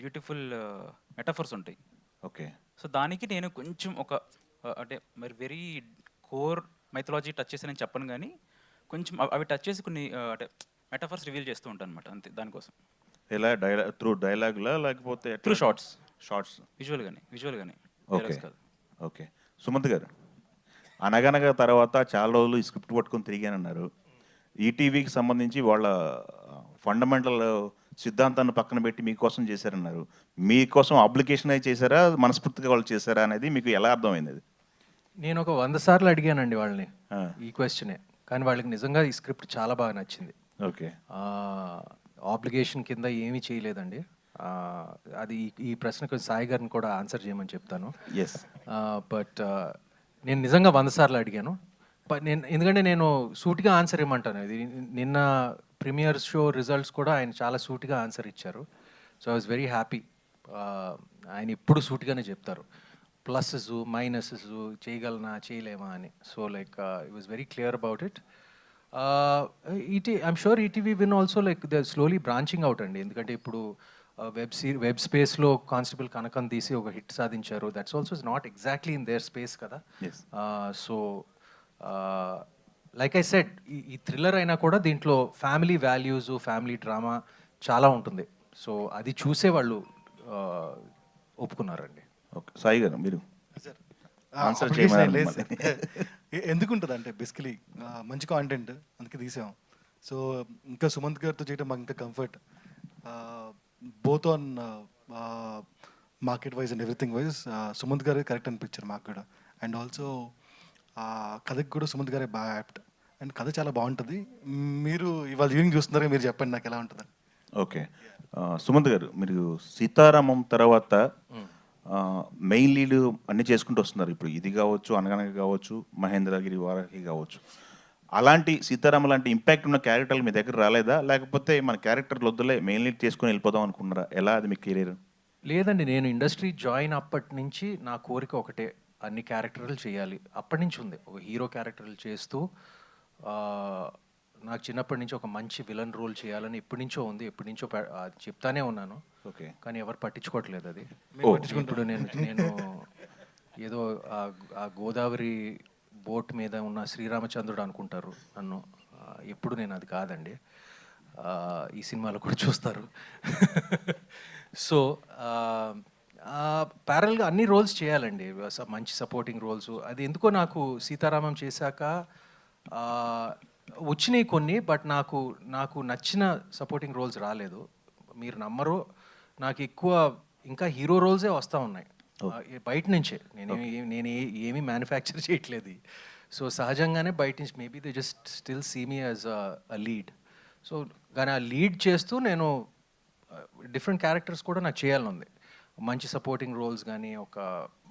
Beautiful metaphors ఉంటాయి. Okay. So దానికి నేను కొంచెం ఒక అంటే మరి వెరీ కోర్ మైథాలజీ టచ్ చేసి నేను చెప్పను కానీ కొంచెం అవి టచ్ చేసి కొన్ని అంటే మెటాఫర్స్ రివీల్ చేస్తూ ఉంటాను అనమాట, అంతే దానికోసం. ఎలా త్రూ డైలాగ్లా లేకపోతే త్రూ షార్ట్స్, షార్ట్స్? విజువల్గానే ఓకే. కాదు. ఓకే. సుమంత్ గారు, అనగనగా తర్వాత చాలా రోజులు ఈ స్క్రిప్ట్ పట్టుకొని తిరిగానన్నారు. ఈటీవీకి సంబంధించి వాళ్ళ ఫండమెంటల్ సిద్ధాంతాన్ని పక్కన పెట్టి మీకోసం చేశారన్నారు. మీకోసం అప్లికేషన్ అయి చేశారా, మనస్ఫూర్తిగా వాళ్ళు చేశారా అనేది మీకు ఎలా అర్థమైంది అది? నేను ఒక 100 సార్లు అడిగానండి వాళ్ళని ఈ క్వశ్చనే, కానీ వాళ్ళకి నిజంగా ఈ స్క్రిప్ట్ చాలా బాగా నచ్చింది. ఓకే. ఆబ్లిగేషన్ కింద ఏమీ చేయలేదండి. అది ఈ ప్రశ్నకు సాయి గారిని కూడా ఆన్సర్ చేయమని చెప్తాను. ఎస్. బట్ నేను నిజంగా 100 సార్లు అడిగాను. ఎందుకంటే నేను సూటిగా ఆన్సర్ ఇవ్వమంటాను. ఇది నిన్న ప్రీమియర్ షో రిజల్ట్స్ కూడా ఆయన చాలా సూటిగా ఆన్సర్ ఇచ్చారు. So I was very happy. ఆయన ఎప్పుడు సూటిగానే చెప్తారు, ప్లస్సెస్ మైనసెస్, చేయగలనా చేయలేమా అని. So like it was very clear about it. I'm sure ETV win also like they slowly branching out అండి. ఎందుకంటే ఇప్పుడు వెబ్ స్పేస్లో కానిస్టేబుల్ కనకం తీసి ఒక హిట్ సాధించారు. That's also is not exactly in there space కదా. సో లైక్ ఐ సెడ్, ఈ thriller అయినా కూడా దీంట్లో ఫ్యామిలీ వాల్యూస్, ఫ్యామిలీ డ్రామా చాలా ఉంటుంది. సో అది చూసే వాళ్ళు ఒప్పుకున్నారండి. ఓకే. సాయి గారు మీరు సార్ ఆన్సర్ ఎందుకుంటుంది అంటే బేసికలీ మంచి కాంటెంట్ అందుకే తీసాం. సో ఇంకా సుమంత్ గారితో చేయడం మాకు ఇంకా comfort, both on market wise and everything wise Sumanth గారే కరెక్ట్ అనిపించారు మాకు కూడా. అండ్ ఆల్సో కథకి కూడా సుమంత్ గారే బాగా యాప్ట్, అండ్ కథ చాలా బాగుంటుంది. మీరు ఇవాళ ఈవినింగ్ చూస్తున్నారా, మీరు చెప్పండి నాకు ఎలా ఉంటుంది. ఓకే. సుమంత్ గారు, మీరు సీతారామం తర్వాత మెయిన్ లీడ్ అన్నీ చేసుకుంటూ వస్తున్నారు. ఇప్పుడు ఇది కావచ్చు, అనగనగా కావచ్చు, మహేంద్రగిరి వారాహి కావచ్చు. అలాంటి సీతారామ లాంటి ఇంపాక్ట్ ఉన్న క్యారెక్టర్లు మీ దగ్గర రాలేదా, లేకపోతే మన క్యారెక్టర్లు వద్దులే మెయిన్ లీడ్ చేసుకుని వెళ్ళిపోదాం అనుకున్నారా? ఎలా అది మీ కెరీర్? లేదండి, నేను ఇండస్ట్రీ జాయిన్ అప్పటి నుంచి నా కోరిక ఒకటే, అన్ని క్యారెక్టర్లు చేయాలి. అప్పటి నుంచి ఉంది, ఒక హీరో క్యారెక్టర్లు చేస్తూ నాకు చిన్నప్పటి నుంచి ఒక మంచి విలన్ రోల్ చేయాలని ఎప్పటి నుంచో ఉంది. ఎప్పటి నుంచో చెప్తానే ఉన్నాను. ఓకే. కానీ ఎవరు పట్టించుకోవట్లేదు అది. ఇప్పుడు నేను ఏదో ఆ గోదావరి బోట్ మీద ఉన్న శ్రీరామచంద్రుడు అనుకుంటారు నన్ను. ఎప్పుడు నేను అది కాదండి. ఈ సినిమాలో కూడా చూస్తారు. సో ప్యారల్గా అన్ని రోల్స్ చేయాలండి, మంచి సపోర్టింగ్ రోల్స్. అది ఎందుకో నాకు సీతారామం చేశాక వచ్చినాయి కొన్ని, బట్ నాకు నచ్చిన సపోర్టింగ్ రోల్స్ రాలేదు. మీరు నమ్మరు, నాకు ఎక్కువ ఇంకా హీరో రోల్సే వస్తూ ఉన్నాయి బయట నుంచే. నేను ఏమీ మ్యానుఫ్యాక్చర్ చేయట్లేదు. సో సహజంగానే బయట నుంచి maybe they just still see me as a lead. So కానీ ఆ లీడ్ చేస్తూ నేను డిఫరెంట్ క్యారెక్టర్స్ కూడా నాకు చేయాలని ఉంది. మంచి సపోర్టింగ్ రోల్స్ కానీ, ఒక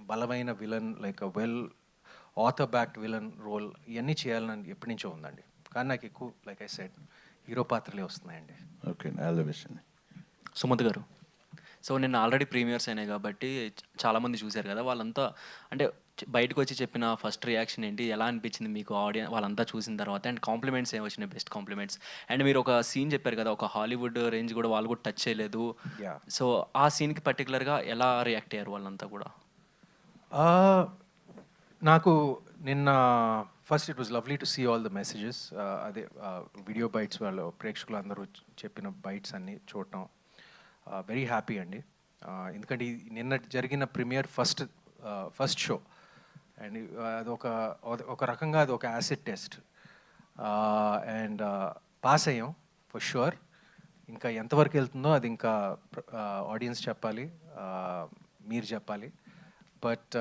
బలమైన villain, like well author backed villain role, ఇవన్నీ చేయాలని ఎప్పటి నుంచో ఉందండి. కానీ నాకు ఎక్కువ లైక్ ఐ సెడ్ హీరో పాత్రలే వస్తున్నాయండి. ఓకే. ఆల్ ది బెస్ట్ అండి. సుమంత్ గారు, సో నిన్న ఆల్రెడీ ప్రీమియర్స్ అయినాయి కాబట్టి చాలామంది చూశారు కదా, వాళ్ళంతా అంటే బయటకు వచ్చి చెప్పిన ఫస్ట్ రియాక్షన్ ఏంటి, ఎలా అనిపించింది మీకు ఆడియన్స్ వాళ్ళంతా చూసిన తర్వాత? అండ్ కాంప్లిమెంట్స్ ఏమి వచ్చినాయి, బెస్ట్ కాంప్లిమెంట్స్? అండ్ మీరు ఒక సీన్ చెప్పారు కదా, ఒక హాలీవుడ్ రేంజ్ కూడా వాళ్ళు కూడా టచ్ చేయలేదు. సో ఆ సీన్కి పర్టికులర్గా ఎలా రియాక్ట్ అయ్యారు వాళ్ళంతా కూడా? నాకు నిన్న first it was lovely to see all the messages. అదే వీడియో బైట్స్ వాళ్ళు ప్రేక్షకులు అందరూ చెప్పిన బైట్స్ అన్నీ చూడటం వెరీ హ్యాపీ అండి. ఎందుకంటే నిన్న జరిగిన ప్రీమియర్ ఫస్ట్ షో, అండ్ ఒక రకంగా అది ఒక యాసిడ్ టెస్ట్. అండ్ పాస్ అయ్యాం ఫర్ షూర్. ఇంకా ఎంతవరకు వెళ్తుందో అది ఇంకా ఆడియన్స్ చెప్పాలి, మీరు చెప్పాలి. బట్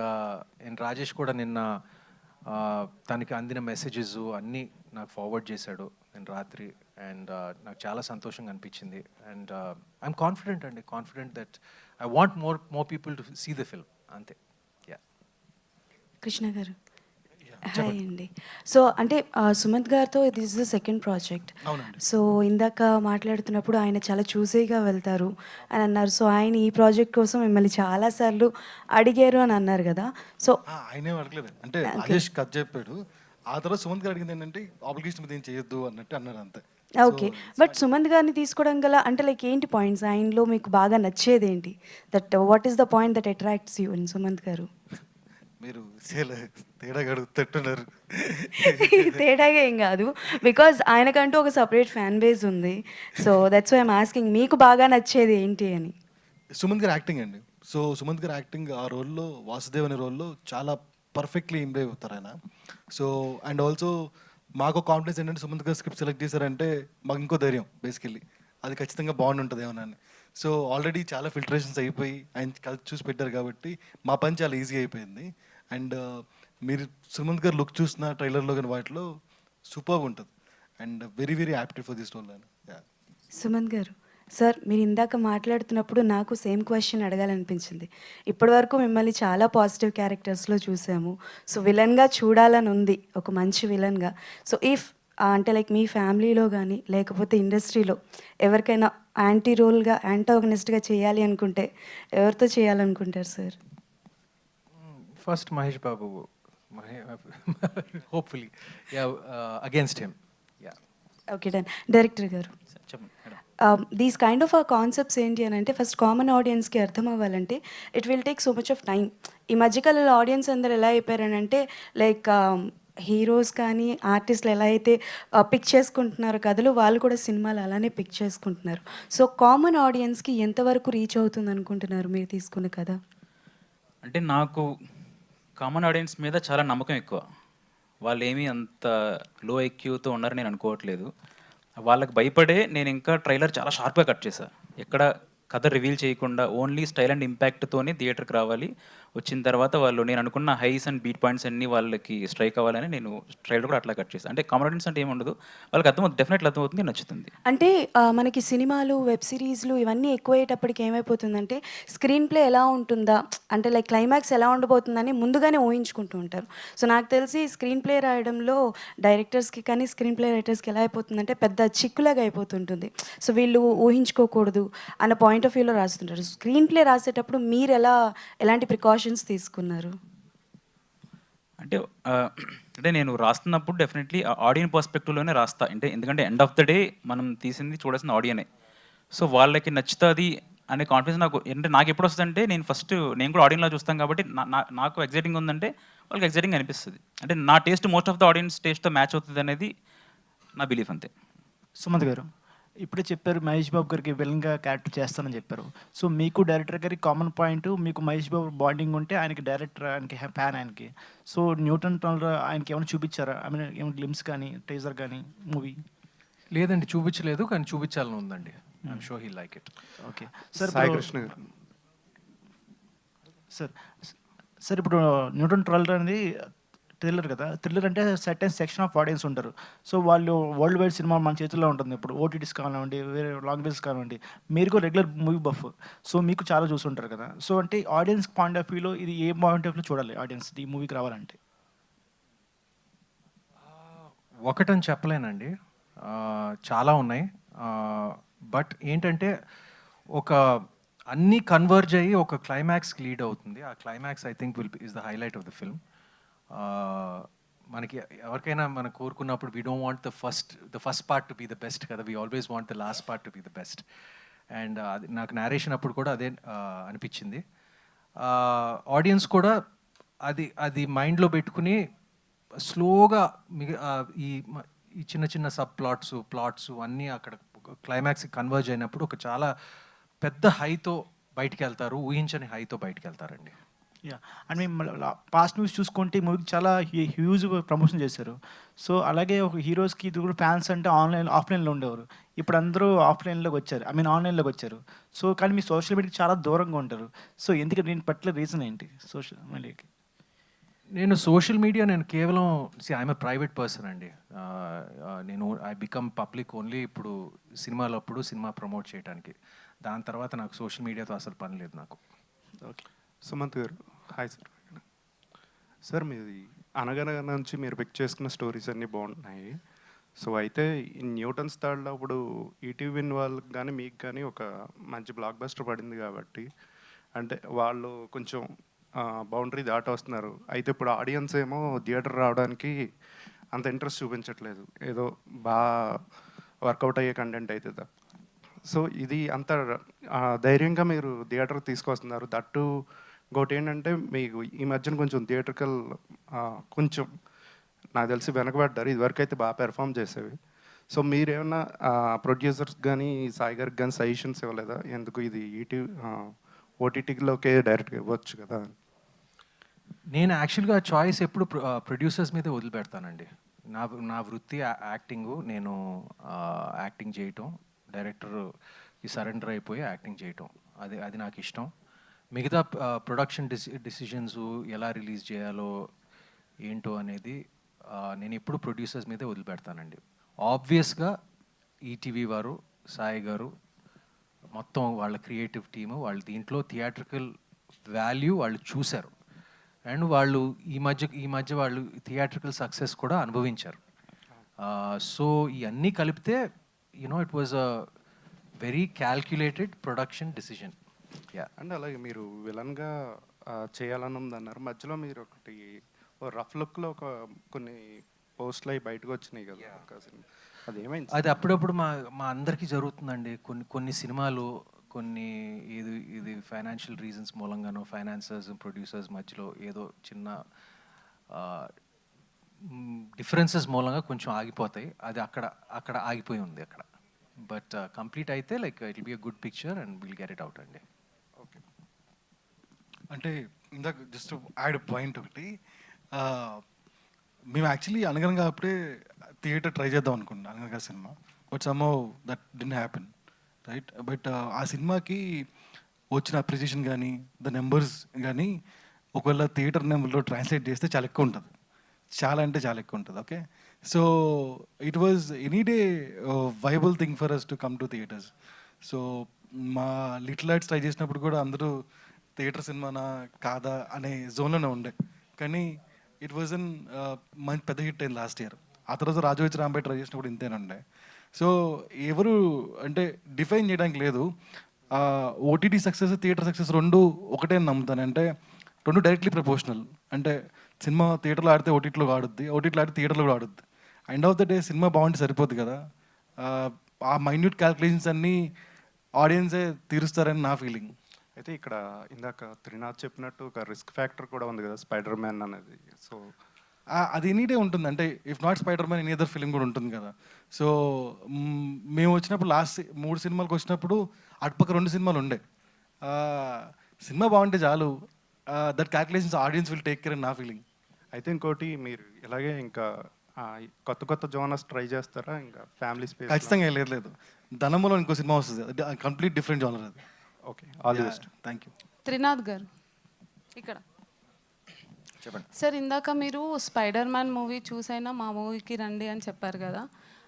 అండ్ రాజేష్ కూడా నిన్న తనకి అందిన మెసేజెస్ అన్నీ నాకు ఫార్వర్డ్ చేశాడు నేను రాత్రి. అండ్ నాకు చాలా సంతోషంగా అనిపించింది. And I'm confident that I want more people to see the film, అంతే. కృష్ణ గారు, హాయ్ అండి. సో అంటే సుమంత్ గారితో this is the second project. So ఇందాక మాట్లాడుతున్నప్పుడు ఆయన చాలా చూసేగా వెళ్తారు అని అన్నారు. సో ఆయన ఈ ప్రాజెక్ట్ కోసం మిమ్మల్ని చాలాసార్లు అడిగారు అని అన్నారు కదా. సో ఆయనే అడగలేదు, అంటే రాజేష్ కథ చెప్పాడు. ఆ తర్వాత సుమంత్ గారు అడిగింది ఏంటంటే ఆబ్లిగేషన్ మీద ఏం చేయొద్దు అన్నట్టు అన్నారు, అంతే. ఓకే. బట్ సుమంత్ గారిని తీసుకోవడం గల అంటే లైక్ ఏంటి పాయింట్స్? ఆయనలో మీకు బాగా నచ్చేదేంటి? That what is the point that attracts you in Sumanth garu? మీరు చాలా తేడాగా అడుగుతున్నారు. తేడాగా ఏం గాదు. బికాజ్ ఆయనకంటూ ఒక సెపరేట్ ఫ్యాన్ బేస్ ఉంది. So that's why I'm asking మీకు బాగా నచ్చేది ఏంటి అని? సుమంత్ గారి యాక్టింగ్ అండి. సో సుమంత్ గారి యాక్టింగ్ ఆ రోల్‌లో వాసుదేవ్ అనే రోల్‌లో చాలా పర్ఫెక్ట్‌లీ ఇంప్రూవ్ అవుతారు ఆయన. సో అండ్ ఆల్సో మాకు కాన్ఫిడెన్స్ ఏంటంటే సుమంత్ గారు స్క్రిప్ట్ సెలెక్ట్ చేశారంటే మాకు ఇంకో ధైర్యం బేసికల్లీ. అది ఖచ్చితంగా బాగుంటుందేమోనని. సో ఆల్రెడీ చాలా ఫిల్టరేషన్స్ అయిపోయి ఆయన కథ చూసి పెట్టారు కాబట్టి మా పని చాలా ఈజీ అయిపోయింది. అండ్ మీరు సుమంత్ గారు లుక్ చూసిన ట్రైలర్‌లో గాని వాటిలో సూపర్బ్ ఉంటది. And very very apted for this role అని. యాహ్! సుమంత్ గారు, సార్ మీరు ఇందాక మాట్లాడుతున్నప్పుడు నాకు సేమ్ క్వశ్చన్ అడగాలనిపించింది. ఇప్పటివరకు మిమ్మల్ని చాలా పాజిటివ్ క్యారెక్టర్స్‌లో చూసాము. సో విలన్‌గా చూడాలని ఉంది. ఒక మంచి విలన్‌గా. సో ఇఫ్ అంటే లైక్ మీ ఫ్యామిలీలో గానీ, లేకపోతే ఇండస్ట్రీలో ఎవరికైనా యాంటీ రోల్‌గా, యాంటాగనిస్ట్‌గా చేయాలి అనుకుంటే ఎవరితో చేయాలనుకుంటారు sir? First Mahesh Babu, hopefully against him. Yeah. Okay done. Director garu, చెప్పండి madam. These kind of concepts ఏంటి అని అంటే ఫస్ట్ కామన్ ఆడియన్స్కి అర్థం అవ్వాలంటే it will take so much of time. ఈ మధ్యకాలంలో ఆడియన్స్ అందరు ఎలా అయిపోయారనంటే లైక్ హీరోస్ కానీ ఆర్టిస్టులు ఎలా అయితే పిక్ చేసుకుంటున్నారో కథలు, వాళ్ళు కూడా సినిమాలు అలానే పిక్ చేసుకుంటున్నారు. సో కామన్ ఆడియన్స్కి ఎంతవరకు రీచ్ అవుతుంది అనుకుంటున్నారు మీరు తీసుకున్న కథ? అంటే నాకు కామన్ ఆడియన్స్ మీద చాలా నమ్మకం ఎక్కువ. వాళ్ళు ఏమీ అంత లో ఐక్యూతో ఉన్నారని నేను అనుకోవట్లేదు. వాళ్ళకి భయపడే నేను ఇంకా ట్రైలర్ చాలా షార్ప్గా కట్ చేశా. ఎక్కడ కథ రివీల్ చేయకుండా ఓన్లీ స్టైల్ అండ్ ఇంపాక్ట్తోనే థియేటర్కి రావాలి. వచ్చిన తర్వాత వాళ్ళు నేను అనుకున్న హైస్ అండ్ బీట్ పాయింట్స్ అన్నీ వాళ్ళకి స్ట్రైక్ అవ్వాలని నేను ట్రైలర్ కూడా అట్లా కట్ చేశాను. అంటే కామన్ ఆడియన్స్ అంటే ఏమి ఉండదు, వాళ్ళకి అర్థమవుతుంది, డెఫినెట్లీ అర్థమవుతుంది, నచ్చుతుంది. అంటే మనకి సినిమాలు, వెబ్ సిరీస్లు ఇవన్నీ ఎక్కువయ్యేటప్పటికి ఏమైపోతుందంటే స్క్రీన్ ప్లే ఎలా ఉంటుందా, అంటే లైక్ క్లైమాక్స్ ఎలా ఉండబోతుందని ముందుగానే ఊహించుకుంటూ ఉంటారు. సో నాకు తెలిసి స్క్రీన్ ప్లే రాయడంలో డైరెక్టర్స్కి కానీ స్క్రీన్ ప్లే రైటర్స్కి ఎలా అయిపోతుందంటే పెద్ద చిక్కులాగా అయిపోతుంటుంది. సో వీళ్ళు ఊహించుకోకూడదు అన్న పాయింట్ ఆఫ్ వ్యూలో రాస్తుంటారు. స్క్రీన్ ప్లే రాసేటప్పుడు మీరు ఎలాంటి ప్రికాషన్స్ తీసుకున్నారు? అంటే అంటే నేను రాస్తున్నప్పుడు డెఫినెట్లీ ఆడియన్ పర్స్పెక్టివ్లోనే రాస్తా. అంటే ఎందుకంటే ఎండ్ ఆఫ్ ద డే మనం తీసింది చూడాల్సిన ఆడియనే. సో వాళ్ళకి నచ్చుతుంది అనే కాన్ఫిడెన్స్ నాకు, అంటే నాకు ఎప్పుడు వస్తుందంటే నేను కూడా ఆడియన్లో చూస్తాను కాబట్టి నాకు ఎగ్జైటింగ్ ఉందంటే వాళ్ళకి ఎగ్జైటింగ్ అనిపిస్తుంది. అంటే నా taste most of the audience టేస్ట్తో మ్యాచ్ అవుతుంది అనేది నా బిలీఫ్ అంతే. సుమంత్ గారు, ఇప్పుడే చెప్పారు మహేష్ బాబు గారికి విలన్గా క్యారెక్టర్ చేస్తానని చెప్పారు. సో మీకు డైరెక్టర్ గారికి కామన్ పాయింట్, మీకు మహేష్ బాబు బాండింగ్ ఉంటే ఆయనకి డైరెక్టర్, ఆయనకి ఫ్యాన్ ఆయనకి. సో న్యూటన్ టనల్ ఆయనకి ఏమైనా చూపించారా? ఐ మీన్ ఏమైనా గ్లిమ్స్ కానీ టీజర్ కానీ మూవీ? లేదండి, చూపించలేదు, కానీ చూపించాలని ఉందండి. I'm sure he like it. Okay sir. Sai Krishna గారు. సార్ ఇప్పుడు న్యూటన్ ట్రల్ అనేది థ్రిల్లర్ కదా. థ్రిల్లర్ అంటే సర్టెన్ సెక్షన్ ఆఫ్ ఆడియన్స్ ఉంటారు. సో వాళ్ళు వరల్డ్ వైడ్ సినిమా మన చేతుల్లో ఉంటుంది. ఇప్పుడు ఓటీటీస్ కానివ్వండి, వేరే లాంగ్వేజెస్ కానివ్వండి, మీరు కూడా రెగ్యులర్ మూవీ బఫ్. సో మీకు చాలా చూస్తుంటారు కదా. సో అంటే ఆడియన్స్ పాయింట్ ఆఫ్ వ్యూలో ఇది ఏ పాయింట్ ఆఫ్ వ్యూలో చూడాలి ఆడియన్స్ ఈ మూవీకి రావాలంటే? ఒకటని చెప్పలేనండి, చాలా ఉన్నాయి. బట్ ఏంటంటే ఒక అన్నీ కన్వర్జ్ అయ్యి ఒక క్లైమాక్స్కి లీడ్ అవుతుంది. ఆ climax I think is the highlight of the film. మనకి ఎవరికైనా మనం కోరుకున్నప్పుడు we don't want the first part to be the best కదా, we always want the last part to be the best. And అది నాకు narration అప్పుడు కూడా అదే అనిపించింది. ఆడియన్స్ కూడా అది మైండ్లో పెట్టుకుని స్లోగా ఈ చిన్న చిన్న సబ్ ప్లాట్స్ అన్నీ అక్కడ క్లైమాక్స్కి కన్వర్జ్ అయినప్పుడు ఒక చాలా పెద్ద హైతో బయటికి వెళ్తారు, ఊహించని హైతో బయటికి వెళ్తారండి. యా, అండ్ మేము పాస్ట్ న్యూస్ చూసుకుంటే ఈ మూవీకి చాలా హ్యూజ్ ప్రమోషన్ చేశారు. సో అలాగే ఒక హీరోస్కి ఇది కూడా ఫ్యాన్స్ అంటే ఆఫ్లైన్లో ఉండేవారు. ఇప్పుడు అందరూ ఆఫ్లైన్లోకి వచ్చారు, ఐ మీన్ ఆన్లైన్లోకి వచ్చారు. సో కానీ మీ సోషల్ మీడియాకి చాలా దూరంగా ఉంటారు. సో ఎందుకంటే దీని పట్ల రీజన్ ఏంటి సోషల్ మీడియాకి? నేను సోషల్ మీడియా కేవలం ఐఎమ్ ఎ ప్రైవేట్ పర్సన్ అండి. ఐ బికమ్ పబ్లిక్ ఓన్లీ ఇప్పుడు సినిమాలప్పుడు సినిమా ప్రమోట్ చేయడానికి. దాని తర్వాత నాకు సోషల్ మీడియాతో అసలు పని లేదు నాకు. ఓకే. సుమంత్ గారు, హాయ్ సార్. సార్ మీది అనగనగా నుంచి మీరు పిక్ చేసుకున్న స్టోరీస్ అన్నీ బాగుంటున్నాయి. సో అయితే ఈ న్యూటన్స్ థర్డ్లో ఇప్పుడు ఈటీవీ విన్ వాళ్ళకి కానీ మీకు కానీ ఒక మంచి బ్లాక్ బస్టర్ పడింది కాబట్టి, అంటే వాళ్ళు కొంచెం బౌండరీ దాటి వస్తున్నారు. అయితే ఇప్పుడు ఆడియన్స్ ఏమో థియేటర్ రావడానికి అంత ఇంట్రెస్ట్ చూపించట్లేదు. ఏదో వర్కౌట్ అయ్యే కంటెంట్ అవుతుందా? సో ఇది అంత ధైర్యంగా మీరు థియేటర్ తీసుకొస్తున్నారు. దట్టు ఇంకోటి ఏంటంటే మీకు ఈ మధ్యన కొంచెం థియేటర్కల్ కొంచెం నాకు తెలిసి వెనకబడ్డారు. ఇదివరకు అయితే బాగా పెర్ఫామ్ చేసేవి. సో మీరేమన్నా ప్రొడ్యూసర్స్ కానీ సాయి గారికి కానీ సజెషన్స్ ఇవ్వలేదా? ఎందుకు ఇది ఓటీటీలోకే డైరెక్ట్గా ఇవ్వచ్చు కదా? నేను యాక్చువల్గా చాయిస్ ఎప్పుడు ప్రొడ్యూసర్స్ మీదే వదిలిపెడతానండి. నా వృత్తి యాక్టింగు. నేను యాక్టింగ్ చేయటం, డైరెక్టర్కి సరెండర్ అయిపోయి యాక్టింగ్ చేయటం, అది నాకు ఇష్టం. మిగతా ప్రొడక్షన్ డిసిషన్స్ ఎలా రిలీజ్ చేయాలో ఏంటో అనేది నేను ఎప్పుడు ప్రొడ్యూసర్స్ మీదే వదిలిపెడతానండి. ఆబ్వియస్గా ఈటీవీ వారు, సాయి గారు, మొత్తం వాళ్ళ క్రియేటివ్ టీము వాళ్ళు దీంట్లో థియేట్రికల్ వాల్యూ వాళ్ళు చూశారు. అండ్ వాళ్ళు ఈ మధ్య వాళ్ళు థియేట్రికల్ సక్సెస్ కూడా అనుభవించారు. సో ఇవన్నీ కలిపితే it was a very calculated production decision. And అలాగే మీరు విలన్గా చేయాలని ఉందన్నారు. మధ్యలో మీరు ఒకటి రఫ్ లుక్లో కొన్ని పోస్ట్లు అవి బయటకు వచ్చినాయి కదా, అది ఏమైంది? అది అప్పుడప్పుడు మా అందరికీ జరుగుతుందండి. కొన్ని సినిమాలు ఇది ఫైనాన్షియల్ రీజన్స్ మూలంగానో, ఫైనాన్సర్స్ ప్రొడ్యూసర్స్ మధ్యలో ఏదో చిన్న డిఫరెన్సెస్ మూలంగా కొంచెం ఆగిపోతాయి. అది అక్కడ ఆగిపోయి ఉంది అక్కడ. బట్ కంప్లీట్ అయితే like it will be a good picture and will get it out అండి. ఓకే, అంటే ఇందాక జస్ట్ యాడ్ పాయింట్ ఒకటి, మేము యాక్చువల్లీ అనగనగా అప్పుడే థియేటర్ ట్రై చేద్దాం అనుకున్నాం, అనగనగా cinema. But somehow that didn't happen, right? But ఆ సినిమాకి వచ్చిన అప్రిసియేషన్ కానీ, ద నెంబర్స్ కానీ ఒకవేళ థియేటర్ నెంబర్లో ట్రాన్స్లేట్ చేస్తే చాలా ఎక్కువ ఉంటుంది, చాలా అంటే చాలా ఎక్కువ ఉంటుంది. Okay, so it was any day viable thing for us to come to theatres. So మా లిటిల్ ఆర్ట్స్ ట్రై చేసినప్పుడు కూడా అందరూ థియేటర్ సినిమానా కాదా అనే జోన్లోనే ఉండే. కానీ ఇట్ వాజ్ అన్ మంచి పెద్ద హిట్ అయింది లాస్ట్ ఇయర్. ఆ తర్వాత రాజోచి రాంబాయ్ ట్రై చేసినప్పుడు ఇంతేనండే. సో ఎవరు అంటే డిఫైన్ చేయడానికి లేదు. ఓటీటీ సక్సెస్, థియేటర్ సక్సెస్ రెండు ఒకటే నమ్ముతాను. అంటే రెండు డైరెక్ట్లీ ప్రపోర్షనల్. అంటే సినిమా థియేటర్లో ఆడితే ఓటీటీలో ఆడుద్ది, ఓటీటీలో ఆడితే థియేటర్లో కూడా ఆడుద్ది. ఎండ్ ఆఫ్ ద డే సినిమా బాగుంటే సరిపోద్ది కదా. ఆ మైన్యూట్ క్యాల్కులేషన్స్ అన్నీ ఆడియన్సే తీరుస్తారని నా ఫీలింగ్. అయితే ఇక్కడ ఇందాక త్రినాథ్ చెప్పినట్టు ఒక రిస్క్ ఫ్యాక్టర్ కూడా ఉంది కదా, స్పైడర్ మ్యాన్ అనేది. సో అది ఎనీ డే ఉంటుంది. అంటే if not spider man any other film కూడా ఉంటుంది కదా. సో మేము వచ్చినప్పుడు లాస్ట్ 3 సినిమాలకు వచ్చినప్పుడు అటుపక్క 2 సినిమాలు ఉండే. సినిమా బాగుంటే చాలు, that calculations audience will take care అని నా ఫీలింగ్. అయితే ఇంకోటి మీరు ఇలాగే ఇంకా కొత్త జోనర్స్ ట్రై చేస్తారా? ఇంకా ఫ్యామిలీ స్పేస్ ఖచ్చితంగా లేదు. ధనములో ఇంకో సినిమా వస్తుంది, కంప్లీట్ డిఫరెంట్ జోనర్ అది. Okay, all the best. Thank you. Trinath గారు ఇక్కడ చెప్పండి సార్. ఇందాక మీరు స్పైడర్ మ్యాన్ మూవీ చూసైనా మా మూవీకి రండి అని చెప్పారు కదా.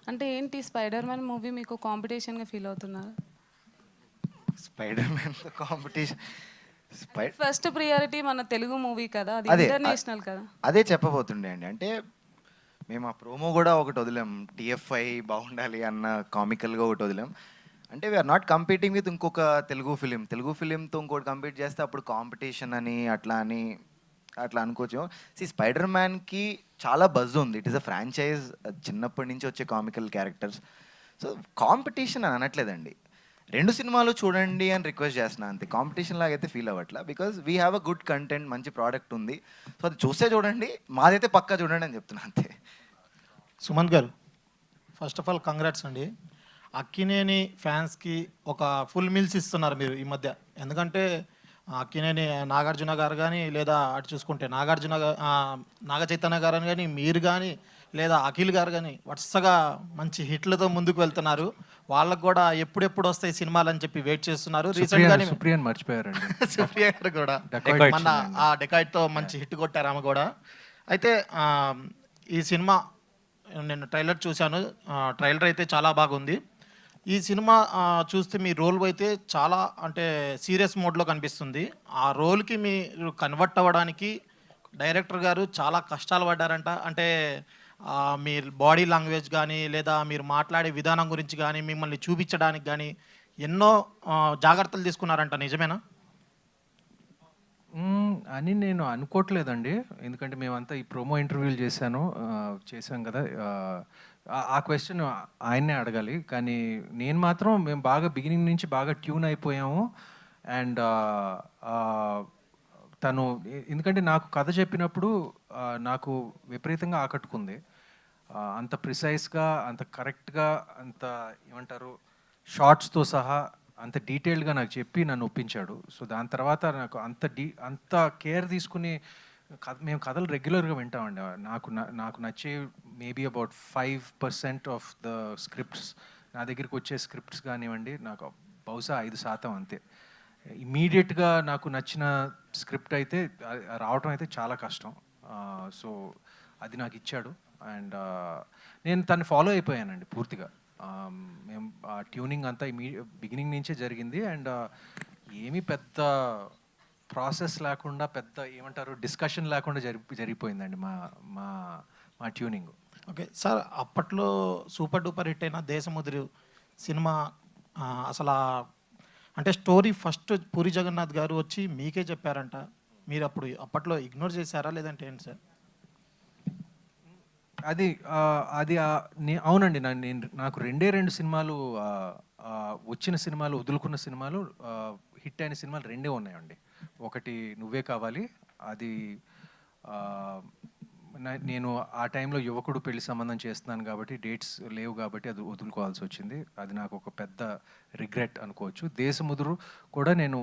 అంటే ఏంటి స్పైడర్ మ్యాన్ మూవీ మీకు కాంపిటీషన్గా ఫీల్ అవుతున్నారు? Spider man competition first priority మన తెలుగు మూవీ కదా, అది ఇంటర్నేషనల్ కదా. అదే చెప్పబోతుండే అండి. అంటే మేము ఆ ప్రోమో కూడా ఒకటి వదిలాం, టీఎఫ్ఐ బాగుండాలి అన్న కామికల్గా ఒకటి వదిలాం. అంటే వీఆర్ నాట్ కంపీటింగ్ విత్ ఇంకొక తెలుగు ఫిలింతో ఇంకోటి కంపీట్ చేస్తే అప్పుడు కాంపిటీషన్ అని అట్లా అనుకోవచ్చు. స్పైడర్ మ్యాన్కి చాలా బజ్ ఉంది. ఇట్ ఈస్ అ ఫ్రాంచైజ్, చిన్నప్పటి నుంచి వచ్చే కామికల్ క్యారెక్టర్స్. సో కాంపిటీషన్ అని అనట్లేదండి, 2 సినిమాలు చూడండి అని రిక్వెస్ట్ చేస్తున్నా అంతే. కాంపిటీషన్ లాగా అయితే ఫీల్ అవ్వట్లా, because we have a good content, మంచి ప్రోడక్ట్ ఉంది. సో అది చూస్తే చూడండి, మాదైతే పక్కా చూడండి అని చెప్తున్నా అంతే. సుమంత్ గారు, ఫస్ట్ ఆఫ్ ఆల్ కంగ్రాట్స్ అండి. అక్కినేని ఫ్యాన్స్కి ఒక ఫుల్ మీల్స్ ఇస్తున్నారు మీరు ఈ మధ్య. ఎందుకంటే అక్కినేని నాగార్జున గారు కానీ, లేదా అటు చూసుకుంటే నాగ చైతన్య గారు కానీ, మీరు కానీ, లేదా అఖిల్ గారు కానీ వరుసగా మంచి హిట్లతో ముందుకు వెళ్తున్నారు. వాళ్ళకు కూడా ఎప్పుడెప్పుడు వస్తాయి సినిమాలు అని చెప్పి వెయిట్ చేస్తున్నారు. రీసెంట్గానే సుప్రియన్ మర్చిపోయారండి. సుప్రియ గారు కూడా మన ఆ డెకాయిడ్తో మంచి హిట్ కొట్టారు ఆమె కూడా. అయితే ఈ సినిమా నేను ట్రైలర్ చూశాను, ట్రైలర్ అయితే చాలా బాగుంది. ఈ సినిమా చూస్తే మీ రోల్ అయితే చాలా అంటే సీరియస్ మోడ్లో కనిపిస్తుంది. ఆ రోల్కి మీరు కన్వర్ట్ అవ్వడానికి డైరెక్టర్ గారు చాలా కష్టాలు పడ్డారంట. అంటే మీ బాడీ లాంగ్వేజ్ కానీ, లేదా మీరు మాట్లాడే విధానం గురించి కానీ, మిమ్మల్ని చూపించడానికి కానీ ఎన్నో జాగ్రత్తలు తీసుకున్నారంట, నిజమేనా? అని నేను అనుకోవట్లేదండి. ఎందుకంటే మేమంతా ఈ ప్రోమో ఇంటర్వ్యూలు చేశాం కదా. ఆ క్వశ్చన్ ఆయన్నే అడగాలి. కానీ నేను మాత్రం మేము బాగా బిగినింగ్ నుంచి బాగా ట్యూన్ అయిపోయాము. అండ్ తను ఎందుకంటే నాకు కథ చెప్పినప్పుడు నాకు విపరీతంగా ఆకట్టుకుంది. అంత ప్రిసైజ్గా, అంత కరెక్ట్గా, అంత ఏమంటారు షార్ట్స్తో సహా అంత డీటెయిల్డ్గా నాకు చెప్పి నన్ను ఒప్పించాడు. సో దాని తర్వాత నాకు అంత కేర్ తీసుకుని మేము కథలు రెగ్యులర్గా వింటామండి. నాకు నచ్చే maybe about 5% of the scripts నా దగ్గరికి వచ్చే స్క్రిప్ట్స్ కానివ్వండి, నాకు బహుశా 5% అంతే. ఇమీడియట్గా నాకు నచ్చిన స్క్రిప్ట్ అయితే రావటం అయితే చాలా కష్టం. సో అది నాకు ఇచ్చాడు. అండ్ నేను తను ఫాలో అయిపోయానండి పూర్తిగా. మేము ట్యూనింగ్ అంతా బిగినింగ్ నుంచే జరిగింది. అండ్ ఏమీ పెద్ద ప్రాసెస్ లేకుండా, పెద్ద ఏమంటారు డిస్కషన్ లేకుండా జరిగిపోయిందండి మా మా మా ట్యూనింగ్. ఓకే సార్, అప్పట్లో సూపర్ డూపర్ హిట్ అయిన దేశముద్రు సినిమా అసలు అంటే స్టోరీ ఫస్ట్ పూరి జగన్నాథ్ గారు వచ్చి మీకే చెప్పారంట. మీరు అప్పట్లో ఇగ్నోర్ చేశారా లేదంటే ఏంటి సార్? అది అవునండి. నాకు 2 సినిమాలు వచ్చిన సినిమాలు, వదులుకున్న సినిమాలు, హిట్ అయిన సినిమాలు 2 ఉన్నాయండి. ఒకటి నువ్వే కావాలి, అది నేను ఆ టైంలో యువకుడు పెళ్లి సంబంధం చేస్తున్నాను కాబట్టి డేట్స్ లేవు కాబట్టి అది వదులుకోవాల్సి వచ్చింది. అది నాకు ఒక పెద్ద రిగ్రెట్ అనుకోవచ్చు. దేశముదురు కూడా నేను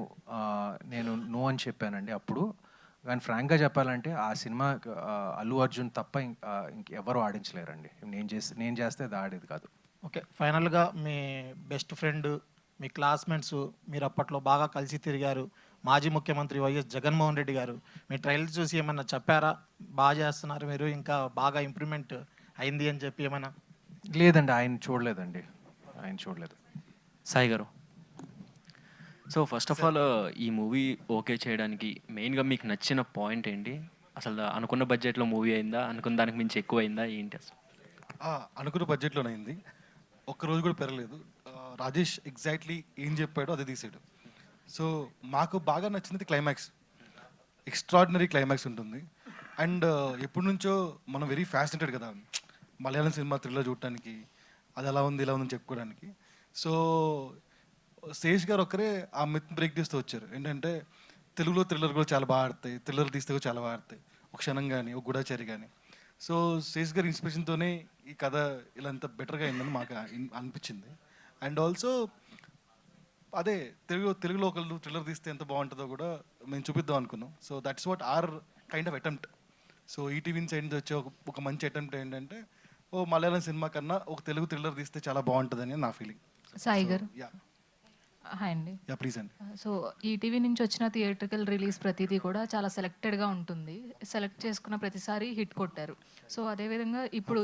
నో అని చెప్పానండి అప్పుడు. కానీ ఫ్రాంక్గా చెప్పాలంటే ఆ సినిమా అల్లు అర్జున్ తప్ప ఇంకెవరు ఆడించలేరండి. నేను చేస్తే అది ఆడేది కాదు. ఓకే, ఫైనల్గా మీ బెస్ట్ ఫ్రెండ్, మీ క్లాస్మేట్స్, మీరు అప్పట్లో బాగా కలిసి తిరిగారు, మాజీ ముఖ్యమంత్రి వైఎస్ జగన్మోహన్ రెడ్డి గారు మీ ట్రైలర్ చూసి ఏమన్నా చెప్పారా? బాగా చేస్తున్నారు మీరు, ఇంకా బాగా ఇంప్రూవ్మెంట్ అయింది అని చెప్పి ఏమైనా? లేదండి, ఆయన చూడలేదు. సాయి గారు, సో ఫస్ట్ ఆఫ్ ఆల్ ఈ మూవీ ఓకే చేయడానికి మెయిన్గా మీకు నచ్చిన పాయింట్ ఏంటి? అసలు అనుకున్న బడ్జెట్లో మూవీ అయిందా? అనుకున్న దానికి మించి ఎక్కువ అయిందా ఏంటి అసలు? అనుకున్న బడ్జెట్లోనే అయింది. ఒక్కరోజు కూడా పెరగలేదు. రాజేష్ ఎగ్జాక్ట్లీ ఏం చెప్పాడో అది తీసాడు. సో మాకు బాగా నచ్చినది క్లైమాక్స్. ఎక్స్ట్రాడినరీ క్లైమాక్స్ ఉంటుంది. అండ్ ఎప్పటి నుంచో మనం వెరీ ఫ్యాసినేటెడ్ కదా మలయాళం సినిమా థ్రిల్లర్ చూడటానికి, అది ఎలా ఉంది ఇలా ఉందని చెప్పుకోవడానికి. సో శేష్ గారు ఒక్కరే ఆ మిత్ బ్రేక్ చేస్తూ వచ్చారు. ఏంటంటే తెలుగులో థ్రిల్లర్ కూడా చాలా బాగా ఆడతాయి, థ్రిల్లర్ తీస్తే కూడా చాలా బాగా ఆడతాయి, ఒక క్షణం కానీ ఒక గూఢచారి కానీ. సో శేష్ గారి ఇన్స్పిరేషన్తోనే ఈ కథ ఇలా అంత బెటర్గా అయిందని మాకు అనిపించింది. అండ్ ఆల్సో అదే తెలుగులో ఒకళ్ళు థ్రిల్లర్ తీస్తే ఎంత బాగుంటుందో కూడా మేము చూపిద్దాం అనుకున్నాం. So that's what our kind of attempt. So ETV side నుంచి వచ్చే ఒక మంచి అటెంప్ట్ ఏంటంటే మలయాళం సినిమా కన్నా ఒక తెలుగు థ్రిల్లర్ తీస్తే చాలా బాగుంటుందని నా ఫీలింగ్. సాయి గారు, హాయ్ అండి. ప్లీజ్ అండి. సో ఈటీవీ నుంచి వచ్చిన థియేట్రికల్ రిలీజ్ ప్రతిదీ కూడా చాలా సెలెక్టెడ్గా ఉంటుంది. సెలెక్ట్ చేసుకున్న ప్రతిసారి హిట్ కొట్టారు. సో అదేవిధంగా ఇప్పుడు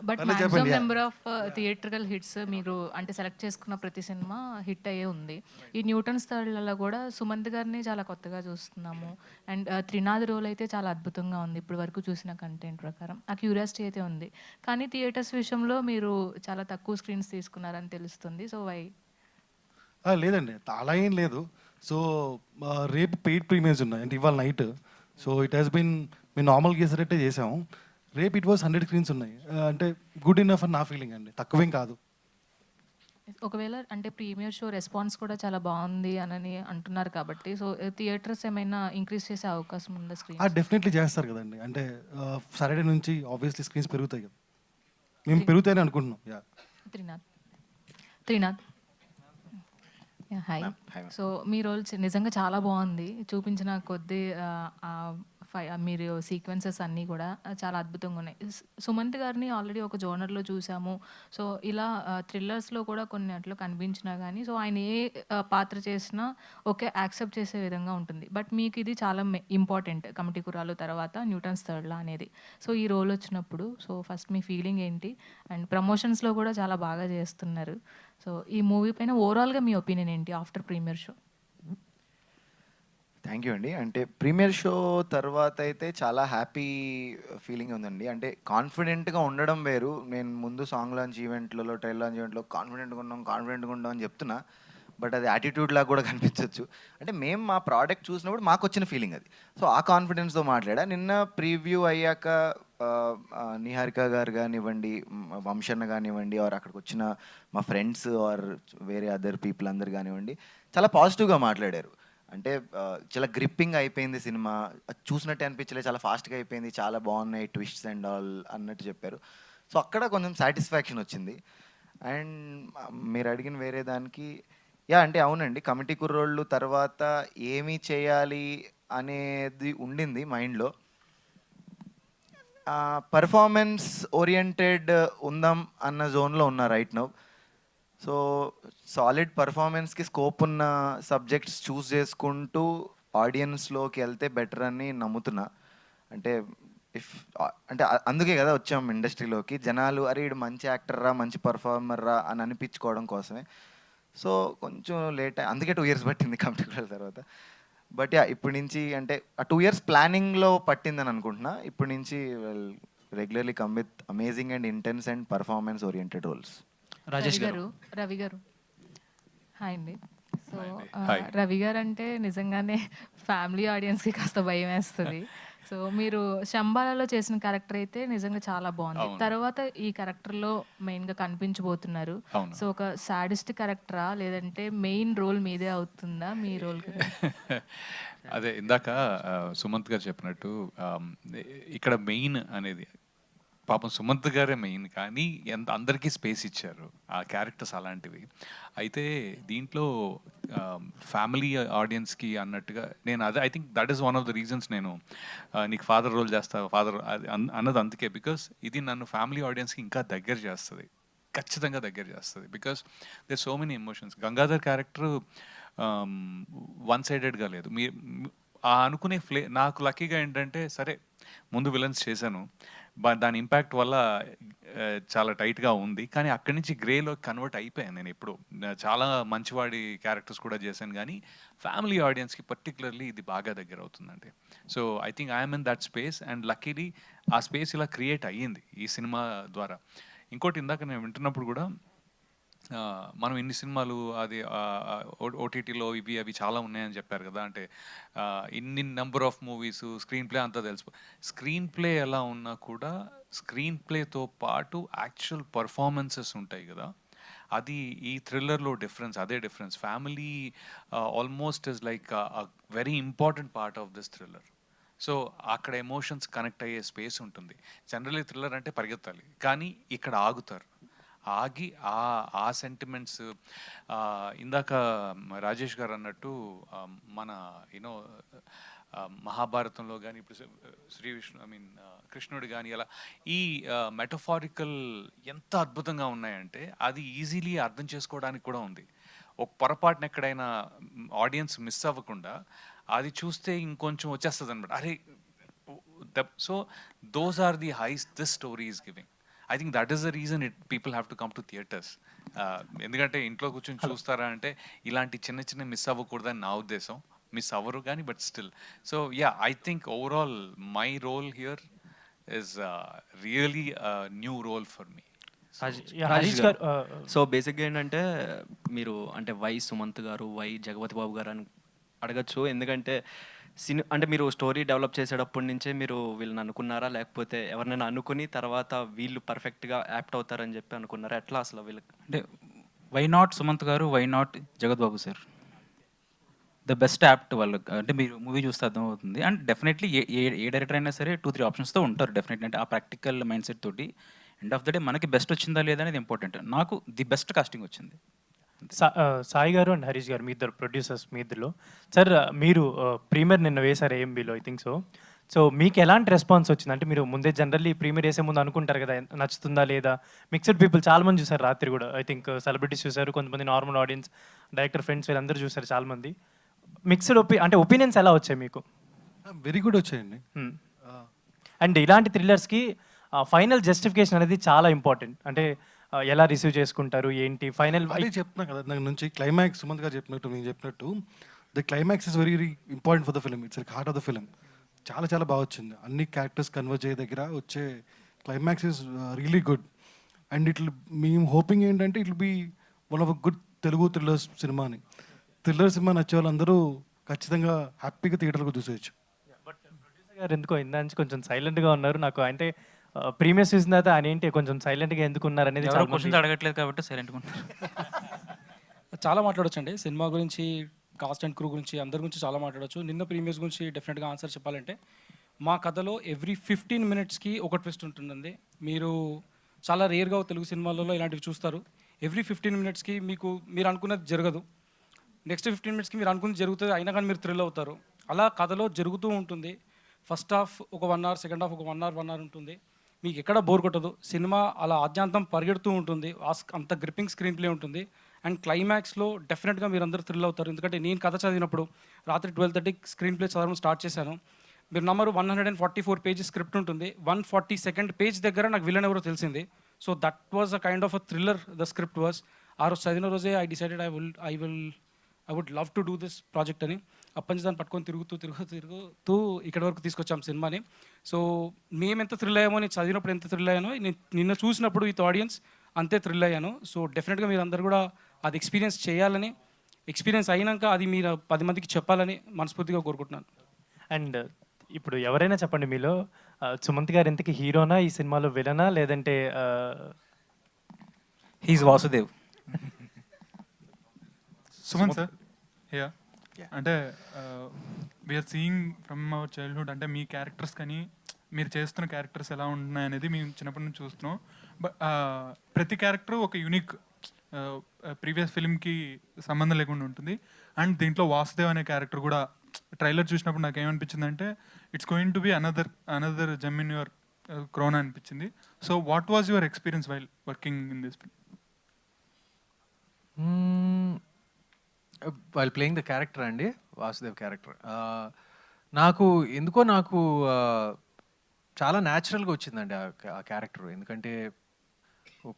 but maximum number of theatrical hits మీరు అంటే సెలెక్ట్ చేసుకున్న ప్రతి సినిమా హిట్ అయ్యే ఉంది. ఈ న్యూటన్స్ థర్డ్లలో కూడా సుమంత్ గారిని చాలా కొత్తగా చూస్తున్నాము. అండ్ త్రినాథ్ రోల్ అయితే చాలా అద్భుతంగా ఉంది ఇప్పుడు వరకు చూసిన కంటెంట్ ప్రకారం. ఆ క్యూరియాసిటీ అయితే ఉంది. కానీ థియేటర్స్ విషయంలో మీరు చాలా తక్కువ స్క్రీన్స్ తీసుకున్నారని తెలుస్తుంది. So why? లేదండి, అలా ఏం లేదు. సో రేపు పెయిడ్ ప్రీమియర్స్ ఉన్నాయి అంటే ఇవాళ night. So it has been మేము నార్మల్ గేసరేటే చేసాము. రేపు ఇట్ వాజ్ 100 స్క్రీన్స్ ఉన్నాయి. అంటే గుడ్ ఇనఫ్ అని నా ఫీలింగ్ అండి, తక్కువేం కాదు. ఒకవేళ అంటే ప్రీమియర్ షో రెస్పాన్స్ కూడా చాలా బాగుంది అని అంటున్నారు కాబట్టి సో థియేటర్స్ ఏమైనా ఇంక్రీజ్ చేసే అవకాశం ఉందా స్క్రీన్? డెఫినెట్లీ చేస్తారు కదండి. అంటే సాటర్డే నుంచి ఆబ్వియస్లీ స్క్రీన్స్ పెరుగుతాయి కదా, మేము పెరుగుతాయని అనుకుంటున్నాం. త్రినాథ్, హాయ్. సో మీ రోల్ నిజంగా చాలా బాగుంది. చూపించిన కొద్దీ మీరు సీక్వెన్సెస్ అన్నీ కూడా చాలా అద్భుతంగా ఉన్నాయి. సుమంత్ గారిని ఆల్రెడీ ఒక జోనర్లో చూసాము. సో ఇలా థ్రిల్లర్స్లో కూడా కొన్ని అట్లు కనిపించినా కానీ సో ఆయన ఏ పాత్ర చేసినా ఓకే యాక్సెప్ట్ చేసే విధంగా ఉంటుంది. బట్ మీకు ఇది చాలా ఇంపార్టెంట్, కమిటీ కురాలు తర్వాత న్యూటన్స్ థర్డ్లా అనేది. సో ఈ రోల్ వచ్చినప్పుడు సో ఫస్ట్ మీ ఫీలింగ్ ఏంటి? అండ్ ప్రమోషన్స్లో కూడా చాలా బాగా చేస్తున్నారు. సో ఈ మూవీ పైన ఓవరాల్గా మీ ఒపీనియన్ ఏంటి after premiere show? Thank you అండి. అంటే ప్రీమియర్ షో తర్వాత అయితే చాలా హ్యాపీ ఫీలింగ్ ఉందండి. అంటే కాన్ఫిడెంట్గా ఉండడం వేరు. నేను ముందు సాంగ్ లాంచ్ ఈవెంట్లలో, ట్రైల్ లాంచ్ ఈవెంట్లో కాన్ఫిడెంట్గా ఉన్నాం అని చెప్తున్నా. బట్ అది యాటిట్యూడ్ లాగా కూడా కనిపించవచ్చు. అంటే మేము మా ప్రోడక్ట్ చూసినప్పుడు మాకు వచ్చిన ఫీలింగ్ అది. సో ఆ కాన్ఫిడెన్స్తో మాట్లాడా. నిన్న ప్రీవ్యూ అయ్యాక నిహారిక గారు కానివ్వండి, వంశన్న కానివ్వండి, ఆర్ అక్కడికి వచ్చిన మా ఫ్రెండ్స్ ఆర్ వేరే అదర్ పీపుల్ అందరు కానివ్వండి, చాలా పాజిటివ్గా మాట్లాడారు. అంటే చాలా గ్రిప్పింగ్ అయిపోయింది సినిమా, చూసినట్టే అనిపించలేదు, చాలా ఫాస్ట్గా అయిపోయింది, చాలా బాగున్నాయి ట్విస్ట్స్ అండ్ ఆల్ అన్నట్టు చెప్పారు. సో అక్కడ కొంచెం సాటిస్ఫాక్షన్ వచ్చింది. అండ్ మీరు అడిగిన వేరే దానికి అంటే అవునండి, కమిటీ కుర్రోళ్ళు తర్వాత ఏమీ చేయాలి అనేది ఉండింది మైండ్లో. పర్ఫార్మెన్స్ ఓరియంటెడ్ ఉందాం అన్న జోన్లో ఉన్నా రైట్ నౌ. సో సాలిడ్ పర్ఫార్మెన్స్కి స్కోప్ ఉన్న సబ్జెక్ట్స్ చూస్ చేసుకుంటూ ఆడియన్స్లోకి వెళ్తే బెటర్ అని నమ్ముతున్నా. అంటే అంటే అందుకే కదా వచ్చాం ఇండస్ట్రీలోకి, జనాలు అరే ఇడు మంచి యాక్టర్రా, మంచి పర్ఫార్మర్రా అని అనిపించుకోవడం కోసమే. సో కొంచెం లేట్, అందుకే 2 years పట్టింది కంప్యూటర్ తర్వాత. బట్ ఇప్పటి నుంచి అంటే ఆ 2 years ప్లానింగ్లో పట్టిందని అనుకుంటున్నా. ఇప్పటి నుంచి regularly come with amazing and intense and performance oriented roles. Ravi garu hi అండి. సో రవి గారు అంటే నిజంగానే ఫ్యామిలీ ఆడియన్స్కి కాస్త భయం వేస్తుంది. సో మీరు శంబాలలో చేసిన క్యారెక్టర్ అయితే నిజంగా చాలా బాగుంది. తర్వాత ఈ క్యారెక్టర్లో మెయిన్గా కనిపించబోతున్నారు. సో ఒక సాడిస్ట్ క్యారెక్టరా లేదంటే మెయిన్ రోల్ మీదే అవుతుందా మీ రోల్? అదే ఇందాక సుమంత్ గారు చెప్పినట్టు ఇక్కడ మెయిన్ అనేది పాపం సుమంత్ గారే మెయిన్, కానీ అందరికీ స్పేస్ ఇచ్చారు ఆ క్యారెక్టర్స్ అలాంటివి. అయితే దీంట్లో ఫ్యామిలీ ఆడియన్స్కి అన్నట్టుగా నేను అదే I think that is one of the reasons నేను నీకు ఫాదర్ రోల్ చేస్తా ఫాదర్ అన్నది అందుకే. బికాస్ ఇది నన్ను ఫ్యామిలీ ఆడియన్స్కి ఇంకా దగ్గర చేస్తుంది, ఖచ్చితంగా దగ్గర చేస్తుంది. Because there so many emotions. Gangadhar character one సైడెడ్గా లేదు. ఆ అనుకునే నాకు లక్కీగా ఏంటంటే సరే ముందు విలన్స్ చేశాను, దాని ఇంపాక్ట్ వల్ల చాలా టైట్గా ఉంది, కానీ అక్కడి నుంచి గ్రేలో కన్వర్ట్ అయిపోయాను. నేను ఎప్పుడు చాలా మంచివాడి క్యారెక్టర్స్ కూడా చేశాను, కానీ ఫ్యామిలీ ఆడియన్స్కి పర్టికులర్లీ ఇది బాగా దగ్గర అవుతుందండి. So I think I'm in that space and luckily ఆ స్పేస్ ఇలా క్రియేట్ అయ్యింది ఈ సినిమా ద్వారా. ఇంకోటి ఇందాక నేను వింటున్నప్పుడు కూడా మనం ఇన్ని సినిమాలు అది ఓటీటీలో ఇవి అవి చాలా ఉన్నాయని చెప్పారు కదా, అంటే ఇన్ని number of movies screen play అంతా తెలుసు. స్క్రీన్ ప్లే ఎలా ఉన్నా కూడా స్క్రీన్ ప్లేతో పాటు యాక్చువల్ పర్ఫార్మెన్సెస్ ఉంటాయి కదా, అది ఈ థ్రిల్లర్లో డిఫరెన్స్. అదే difference. Family almost is like very important part of this thriller. So అక్కడ ఎమోషన్స్ కనెక్ట్ అయ్యే స్పేస్ ఉంటుంది. జనరల్లీ థ్రిల్లర్ అంటే పరిగెత్తాలి, కానీ ఇక్కడ ఆగుతారు. ఆగి ఆ సెంటిమెంట్స్ ఇందాక రాజేష్ గారు అన్నట్టు మన యూనో మహాభారతంలో కానీ ఇప్పుడు శ్రీ విష్ణు కృష్ణుడు కానీ అలా ఈ మెటఫారికల్ ఎంత అద్భుతంగా ఉన్నాయంటే అది ఈజీలీ అర్థం చేసుకోవడానికి కూడా ఉంది. ఒక పొరపాటున ఎక్కడైనా ఆడియన్స్ మిస్ అవ్వకుండా అది చూస్తే ఇంకొంచెం వచ్చేస్తుంది అనమాట. అరే so those are the highs this story is giving. I think that is the reason people have to come to theatres. ఎందుకంటే ఇంట్లో కూర్చొని చూస్తారా అంటే ఇలాంటి చిన్న చిన్న మిస్ అవ్వకూడదని నా ఉద్దేశం. మిస్ అవ్వరు కానీ but still. So yeah I think overall my role here is really new role for me. So బేసిక్గా ఏంటంటే మీరు అంటే వై సుమంత్ గారు, వై జగపతి బాబు గారు అని అడగచ్చు. ఎందుకంటే అంటే మీరు స్టోరీ డెవలప్ చేసేటప్పటి నుంచే మీరు వీళ్ళని అనుకున్నారా, లేకపోతే ఎవరినైనా అనుకుని తర్వాత వీళ్ళు పర్ఫెక్ట్గా యాప్ట్ అవుతారని చెప్పి అనుకున్నారా? ఎట్లా అసలు వీళ్ళకి? అంటే వై నాట్ సుమంత్ గారు, వై నాట్ జగత్ బాబు సార్, ద బెస్ట్ యాప్ట్ వాళ్ళు. అంటే మీరు మూవీ చూస్తే అర్థమవుతుంది. అండ్ డెఫినెట్లీ ఏ డైరెక్టర్ అయినా సరే 2-3 ఆప్షన్స్తో ఉంటారు డెఫినెట్లీ. అంటే ఆ ప్రాక్టికల్ మైండ్ సెట్ తోటి ఎండ్ ఆఫ్ ద డే మనకి బెస్ట్ వచ్చిందా లేదా అనేది ఇంపార్టెంట్. నాకు ది బెస్ట్ కాస్టింగ్ వచ్చింది. సాయి గారు అండ్ హరీష్ గారు, మీ ఇద్దరు ప్రొడ్యూసర్స్, మీ ఇద్దరులో సార్ మీరు ప్రీమియర్ నిన్న వేశారు AMBలో ఐ థింక్ సో. సో మీకు ఎలాంటి రెస్పాన్స్ వచ్చింది? అంటే మీరు ముందే జనరల్లీ ప్రీమియర్ వేసే ముందు అనుకుంటారు కదా నచ్చుతుందా లేదా. మిక్స్డ్ పీపుల్ చాలామంది చూసారు రాత్రి కూడా. ఐ థింక్ సెలబ్రిటీస్ చూసారు, కొంతమంది నార్మల్ ఆడియన్స్, డైరెక్టర్ ఫ్రెండ్స్ వీళ్ళందరూ చూసారు చాలామంది. మిక్స్డ్ అంటే ఒపీనియన్స్ ఎలా వచ్చాయి మీకు? వెరీ గుడ్ వచ్చాయండి. అండ్ ఇలాంటి థ్రిల్లర్స్కి ఫైనల్ జస్టిఫికేషన్ అనేది చాలా ఇంపార్టెంట్. అంటే ఎలా రిసీవ్ చేసుకుంటారు ఏంటి ఫైనల్ అది చెప్తున్నా కదా నాకు నుంచి క్లైమాక్స్. సుమంత్ గారు చెప్పినట్టు, నేను చెప్పినట్టు the climax is very important for the film. It's like heart of the film. చాలా చాలా బాగా వచ్చింది. అన్ని క్యారెక్టర్స్ కన్వర్జ్ అయ్యే దగ్గర వచ్చే climax is really good. And it మేము హోపింగ్ ఏంటంటే it will be one of a good Telugu thriller సినిమాని. థ్రిల్లర్ సినిమా నచ్చే వాళ్ళందరూ ఖచ్చితంగా హ్యాపీగా థియేటర్లో చూసేయచ్చు. గారు ఎందుకో ఇందా నుంచి కొంచెం సైలెంట్గా ఉన్నారు. నాకు అంటే ప్రీమియర్స్ చూసిన తర్వాత ఆయన ఏంటి కొంచెం సైలెంట్గా ఎందుకు ఉన్నారు అనేది ఎవరో క్వశ్చన్స్ అడగట్లేదు కాబట్టి సైలెంట్గా ఉంటారు. చాలా మాట్లాడొచ్చండి సినిమా గురించి, కాస్ట్ అండ్ క్రూ గురించి, అందరి గురించి చాలా మాట్లాడొచ్చు. నిన్న ప్రీమియర్స్ గురించి డెఫినెట్గా ఆన్సర్ చెప్పాలంటే, మా కథలో ఎవ్రీ 15 minutesకి ఒక ట్విస్ట్ ఉంటుందండి. మీరు చాలా రేర్గా తెలుగు సినిమాలలో ఇలాంటివి చూస్తారు. ఎవ్రీ 15 minutesకి మీరు అనుకున్నది జరగదు, నెక్స్ట్ 15 minutesకి మీరు అనుకున్నది జరుగుతుంది, అయినా కానీ మీరు థ్రిల్ అవుతారు. అలా కథలో జరుగుతూ ఉంటుంది. ఫస్ట్ హాఫ్ ఒక 1 hour, సెకండ్ హాఫ్ ఒక 1 hour ఉంటుంది. మీకు ఎక్కడ బోర్ కొట్టదు. సినిమా అలా ఆద్యాంతం పరిగెడుతూ ఉంటుంది. అంత గ్రిప్పింగ్ స్క్రీన్ ప్లే ఉంటుంది. అండ్ క్లైమాక్స్లో డెఫినెట్గా మీరు అందరూ థ్రిల్ అవుతారు. ఎందుకంటే నేను కథ చదివినప్పుడు రాత్రి 12:30 స్క్రీన్ ప్లే చదవడం స్టార్ట్ చేశాను. మీరు నమ్మరు, 144 pages స్క్రిప్ట్ ఉంటుంది. 142nd page దగ్గర నాకు విలన్ ఎవరో తెలిసింది. So that was a kind of a thriller the script was. ఆ రోజు చదివిన రోజే I decided I would love to do this project అని. అప్పటి నుంచి దాన్ని పట్టుకొని తిరుగుతూ ఇక్కడి వరకు తీసుకొచ్చాం సినిమాని. సో మేము ఎంత థ్రిల్ అయ్యామో, నేను చదివినప్పుడు ఎంత థ్రిల్ అయ్యానో, నేను నిన్న చూసినప్పుడు విత్ ఆడియన్స్ అంతే థ్రిల్ అయ్యాను. సో డెఫినెట్గా మీరు అందరు కూడా అది ఎక్స్పీరియన్స్ చేయాలని, ఎక్స్పీరియన్స్ అయినాక అది మీరు 10 మందికి చెప్పాలని మనస్ఫూర్తిగా కోరుకుంటున్నాను. అండ్ ఇప్పుడు ఎవరైనా చెప్పండి మీలో సుమంత్ గారు ఇంతకీ హీరోనా, ఈ సినిమాలో విలనా, లేదంటే హీస్ వాసుదేవ్? సుమన్ సార్, అంటే we're seeing from our childhood, అంటే మీ క్యారెక్టర్స్ కానీ మీరు చేస్తున్న క్యారెక్టర్స్ ఎలా ఉంటున్నాయి అనేది మేము చిన్నప్పటి నుంచి చూస్తున్నాం. ప్రతి క్యారెక్టర్ ఒక యూనిక్ ప్రీవియస్ ఫిల్మ్కి సంబంధం లేకుండా ఉంటుంది. అండ్ దీంట్లో వాసుదేవ్ అనే క్యారెక్టర్ కూడా ట్రైలర్ చూసినప్పుడు నాకు ఏమనిపించింది అంటే it's going to be another gem in your crown అనిపించింది. So what was your experience while working in this film? While playing the character అండి, వాసుదేవ్ క్యారెక్టర్ నాకు చాలా న్యాచురల్గా వచ్చిందండి ఆ క్యారెక్టర్. ఎందుకంటే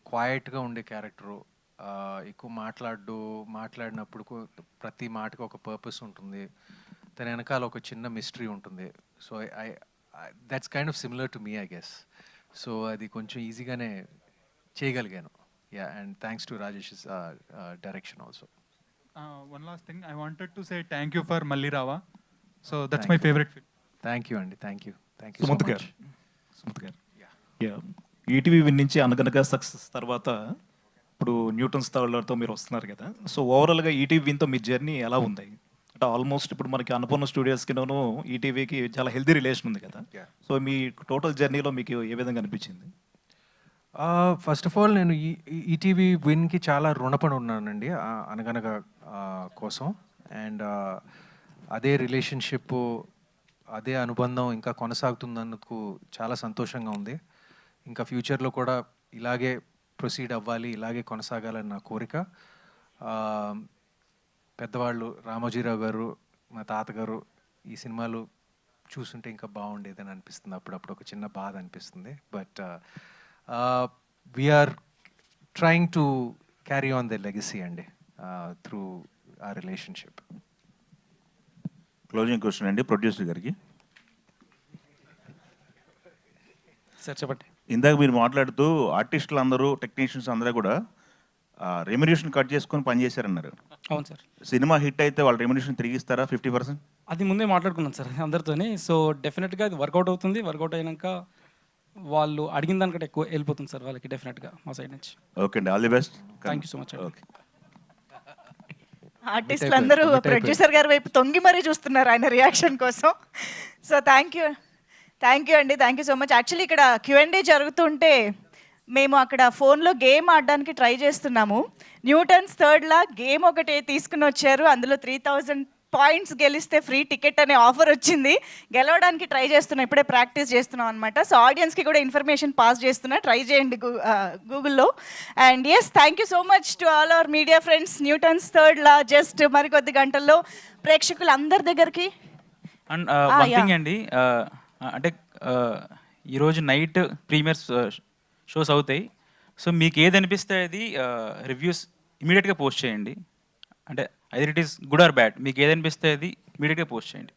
క్వైట్గా ఉండే క్యారెక్టరు, ఎక్కువ మాట్లాడినప్పుడు ప్రతి మాటకు ఒక పర్పస్ ఉంటుంది, తన వెనకాల ఒక చిన్న మిస్టరీ ఉంటుంది. So that's kind of similar to me I guess. So అది కొంచెం ఈజీగానే చేయగలిగాను. Yeah, and thanks to Rajesh direction also. One last thing, I wanted to say thank you for మళ్ళీ రావా. So that's my favourite film. Thank you అండి, thank you Sumanth గారు. ETV win నుంచి అనగనగా సక్సెస్ తర్వాత ఇప్పుడు న్యూటన్స్ థర్డ్తో మీరు వస్తున్నారు కదా. సో ఓవరాల్గా ఈటీవీ విన్తో మీ జర్నీ ఎలా ఉంది? అంటే ఆల్మోస్ట్ ఇప్పుడు మనకి అన్నపూర్ణ స్టూడియోస్కిను ఈటీవీకి చాలా హెల్తీ రిలేషన్ ఉంది కదా. సో మీ టోటల్ జర్నీలో మీకు ఏ విధంగా అనిపించింది? ఫస్ట్ ఆఫ్ ఆల్ నేను ఈటీవీ విన్కి చాలా రుణపడి ఉన్నానండి అనగనగా కోసం. అండ్ అదే రిలేషన్షిప్, అదే అనుబంధం ఇంకా కొనసాగుతున్నందుకు చాలా సంతోషంగా ఉంది. ఇంకా ఫ్యూచర్లో కూడా ఇలాగే ప్రొసీడ్ అవ్వాలి, ఇలాగే కొనసాగాలని నా కోరిక. పెద్దవాళ్ళు రామోజీరావు గారు, మా తాతగారు ఈ సినిమాలు చూస్తుంటే ఇంకా బాగుండేదని అనిపిస్తుంది. అప్పుడప్పుడు ఒక చిన్న బాధ అనిపిస్తుంది. But we're trying to carry on the legacy అండి త్రూ ఆ రిలేషన్షిప్. క్లోజింగ్ క్వశ్చన్ అండి ప్రొడ్యూసర్ గారికి. సార్ చెప్పండి. ఇందాక మీరు మాట్లాడుతూ ఆర్టిస్టులు అందరూ, టెక్నీషియన్స్ అందరూ కూడా రెమ్యునేషన్ కట్ చేసుకొని పనిచేశారన్నారు. అవును సార్. సినిమా హిట్ అయితే వాళ్ళ రెమ్యునేషన్ తిరిగి ఇస్తారా 50%? అది ముందే మాట్లాడుకున్నాను సార్ అందరితోని. సో డెఫినెట్గా అది వర్కౌట్ అవుతుంది. వర్కౌట్ అయినాక వాళ్ళు అడిగిన దానికంటే ఎక్కువ వెళ్ళిపోతుంది సార్ వాళ్ళకి డెఫినెట్గా మా సైడ్ నుంచి. ఓకే అండి, all the best. Thank you so much. Okay. ఆర్టిస్టులు అందరూ ప్రొడ్యూసర్ గారి వైపు తొంగి మరీ చూస్తున్నారు ఆయన రియాక్షన్ కోసం. సో థ్యాంక్ యూ అండి, thank you so much. Actually ఇక్కడ Q&A జరుగుతుంటే మేము అక్కడ ఫోన్లో గేమ్ ఆడడానికి ట్రై చేస్తున్నాము. న్యూటన్స్ థర్డ్లా గేమ్ ఒకటి తీసుకుని వచ్చారు. అందులో 3000 points గెలిస్తే ఫ్రీ టికెట్ అనే ఆఫర్ వచ్చింది. గెలవడానికి ట్రై చేస్తున్నాం, ఇప్పుడే ప్రాక్టీస్ చేస్తున్నాం అనమాట. సో ఆడియన్స్కి కూడా ఇన్ఫర్మేషన్ పాస్ చేస్తున్నా, ట్రై చేయండి గూగుల్లో. And yes, thank you so much to all our media friends. Newton's third law just మరికొద్ది గంటల్లో ప్రేక్షకులు అందరి దగ్గరికి. అండ్ వన్ థింగ్ అండి, అంటే ఈరోజు నైట్ ప్రీమియర్స్ షోస్ అవుతాయి. సో మీకు ఏది అనిపిస్తే అది రివ్యూస్ ఇమీడియట్గా పోస్ట్ చేయండి. అంటే either it is good or bad, మీకు ఏది అనిపిస్తే అది ఇమీడియట్గా పోస్ట్ చేయండి.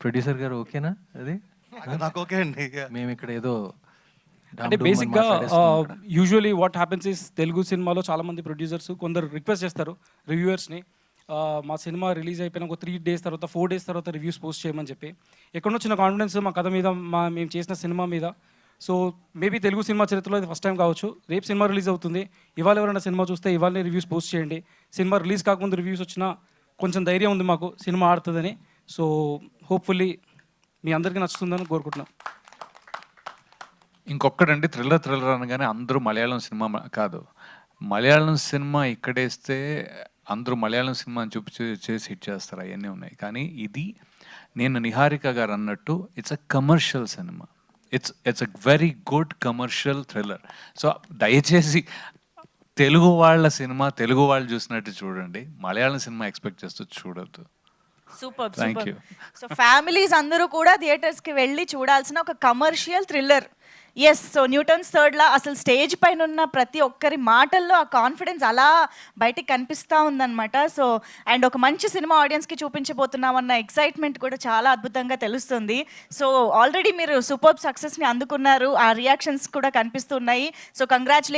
ప్రొడ్యూసర్ గారు ఓకేనా? అది నాకు ఓకే అండి. మేము ఇక్కడ ఏదో అంటే బేసిక్గా usually what happens is Telugu సినిమాలో చాలామంది ప్రొడ్యూసర్స్ కొందరు రిక్వెస్ట్ చేస్తారు రివ్యూవర్స్ని, మా సినిమా రిలీజ్ అయిపోయిన ఒక 3 days తర్వాత 4 days తర్వాత రివ్యూస్ పోస్ట్ చేయమని చెప్పి. ఎక్కడి వచ్చిన కాన్ఫిడెన్స్ మా కథ మీద, మేము చేసిన సినిమా మీద. సో మేబీ తెలుగు సినిమా చరిత్రలో ఇది ఫస్ట్ టైం కావచ్చు. రేపు సినిమా రిలీజ్ అవుతుంది, ఇవాళ ఎవరైనా సినిమా చూస్తే ఇవాళనే రివ్యూస్ పోస్ట్ చేయండి. సినిమా రిలీజ్ కాకముందు రివ్యూస్ వచ్చినా కొంచెం ధైర్యం ఉంది మాకు సినిమా ఆడుతుందని. సో హోప్ఫుల్లీ మీ అందరికీ నచ్చుతుందని కోరుకుంటున్నాం. ఇంకొకటండి, థ్రిల్లర్ అనగానే అందరూ మలయాళం సినిమా కాదు, మలయాళం సినిమా ఇక్కడేస్తే అందరూ మలయాళం సినిమా అని చేసి హిట్ చేస్తారు, అవన్నీ ఉన్నాయి. కానీ ఇది నేను నిహారిక గారు అన్నట్టు it's a commercial cinema, it's a very good commercial thriller. So దయచేసి తెలుగు వాళ్ళ సినిమా తెలుగు వాళ్ళు చూసినట్టు చూడండి, మలయాళం సినిమా ఎక్స్పెక్ట్ చేస్తూ చూడొద్దు. Super thank super. You. So families అందరూ కూడా థియేటర్స్కి వెళ్ళి చూడాల్సిన ఒక commercial thriller. Yes, so Newton's third law అసలు స్టేజ్ పైన ఉన్న ప్రతి ఒక్కరి మాటల్లో ఆ కాన్ఫిడెన్స్ అలా బయటికి కనిపిస్తూ ఉందన్నమాట. సో అండ్ ఒక మంచి సినిమా ఆడియన్స్కి చూపించబోతున్నామన్న ఎక్సైట్మెంట్ కూడా చాలా అద్భుతంగా తెలుస్తుంది. సో ఆల్రెడీ మీరు సూపర్ సక్సెస్ని అందుకున్నారు, ఆ రియాక్షన్స్ కూడా కనిపిస్తున్నాయి. So congratulate